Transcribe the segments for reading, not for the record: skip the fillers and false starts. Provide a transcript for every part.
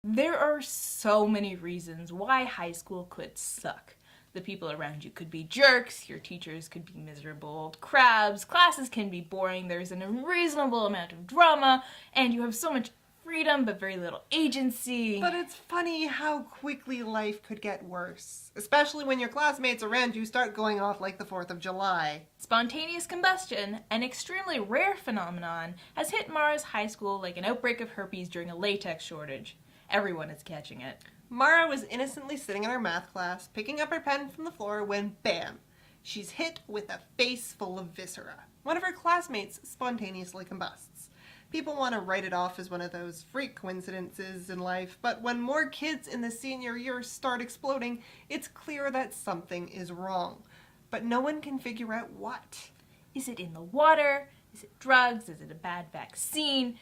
There are so many reasons why high school could suck. The people around you could be jerks, your teachers could be miserable crabs, classes can be boring, there's an unreasonable amount of drama, and you have so much freedom but very little agency. But it's funny how quickly life could get worse, especially when your classmates around you start going off like the 4th of July. Spontaneous combustion, an extremely rare phenomenon, has hit Mara's high school like an outbreak of herpes during a latex shortage. Everyone is catching it. Mara was innocently sitting in her math class, picking up her pen from the floor when, bam, she's hit with a face full of viscera. One of her classmates spontaneously combusts. People want to write it off as one of those freak coincidences in life, but when more kids in the senior year start exploding, it's clear that something is wrong. But no one can figure out what. Is it in the water? Is it drugs? Is it a bad vaccine?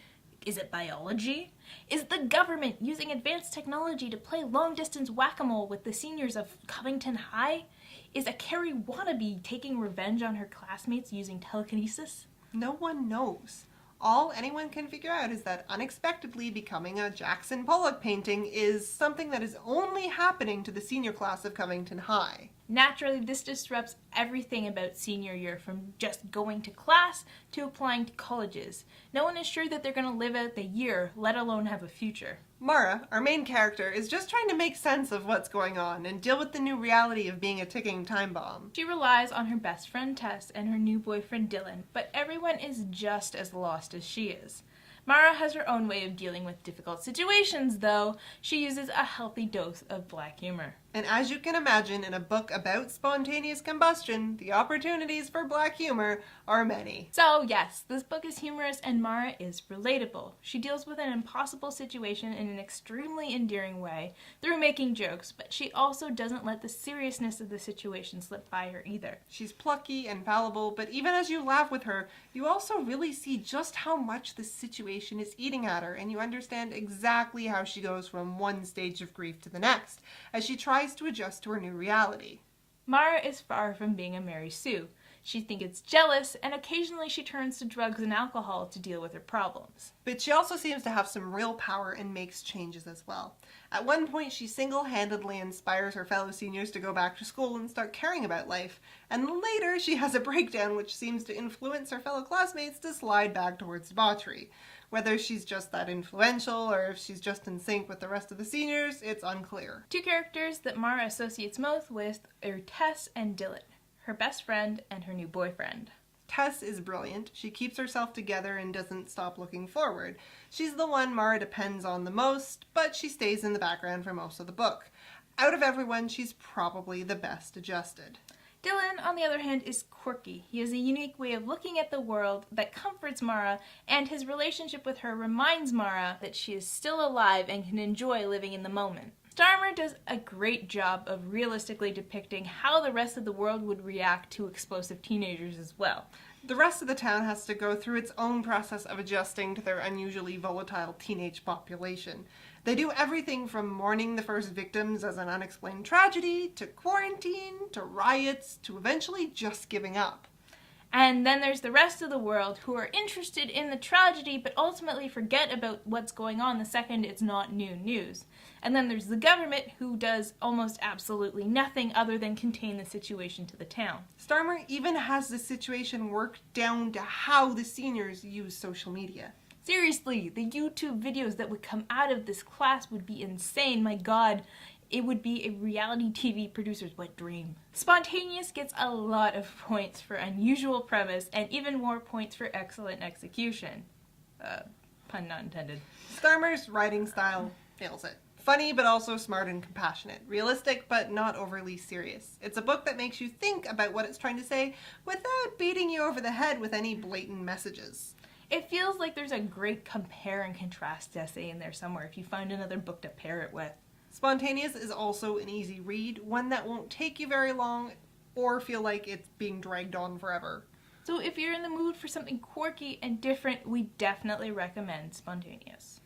Is it biology? Is the government using advanced technology to play long-distance whack-a-mole with the seniors of Covington High? Is a Carrie wannabe taking revenge on her classmates using telekinesis? No one knows. All anyone can figure out is that unexpectedly becoming a Jackson Pollock painting is something that is only happening to the senior class of Covington High. Naturally, this disrupts everything about senior year, from just going to class to applying to colleges. No one is sure that they're going to live out the year, let alone have a future. Mara, our main character, is just trying to make sense of what's going on and deal with the new reality of being a ticking time bomb. She relies on her best friend Tess and her new boyfriend Dylan, but everyone is just as lost as she is. Mara has her own way of dealing with difficult situations, though. She uses a healthy dose of black humor. And as you can imagine, in a book about spontaneous combustion, the opportunities for black humor are many. So yes, this book is humorous and Mara is relatable. She deals with an impossible situation in an extremely endearing way through making jokes, but she also doesn't let the seriousness of the situation slip by her either. She's plucky and fallible, but even as you laugh with her, you also really see just how much the situation is eating at her, and you understand exactly how she goes from one stage of grief to the next, as she tries to adjust to her new reality. Mara is far from being a Mary Sue. She gets jealous, and occasionally she turns to drugs and alcohol to deal with her problems. But she also seems to have some real power and makes changes as well. At one point, she single-handedly inspires her fellow seniors to go back to school and start caring about life. And later, she has a breakdown which seems to influence her fellow classmates to slide back towards debauchery. Whether she's just that influential or if she's just in sync with the rest of the seniors, it's unclear. Two characters that Mara associates most with are Tess and Dylan, her best friend and her new boyfriend. Tess is brilliant. She keeps herself together and doesn't stop looking forward. She's the one Mara depends on the most, but she stays in the background for most of the book. Out of everyone, she's probably the best adjusted. Dylan, on the other hand, is quirky. He has a unique way of looking at the world that comforts Mara, and his relationship with her reminds Mara that she is still alive and can enjoy living in the moment. Starmer does a great job of realistically depicting how the rest of the world would react to explosive teenagers as well. The rest of the town has to go through its own process of adjusting to their unusually volatile teenage population. They do everything from mourning the first victims as an unexplained tragedy, to quarantine, to riots, to eventually just giving up. And then there's the rest of the world who are interested in the tragedy but ultimately forget about what's going on the second it's not new news. And then there's the government who does almost absolutely nothing other than contain the situation to the town. Starmer even has the situation worked down to how the seniors use social media. Seriously, the YouTube videos that would come out of this class would be insane. My God, it would be a reality TV producer's wet dream. Spontaneous gets a lot of points for unusual premise and even more points for excellent execution. Pun not intended. Starmer's writing style nails it. Funny, but also smart and compassionate. Realistic, but not overly serious. It's a book that makes you think about what it's trying to say without beating you over the head with any blatant messages. It feels like there's a great compare and contrast essay in there somewhere if you find another book to pair it with. Spontaneous is also an easy read, one that won't take you very long or feel like it's being dragged on forever. So if you're in the mood for something quirky and different, we definitely recommend Spontaneous.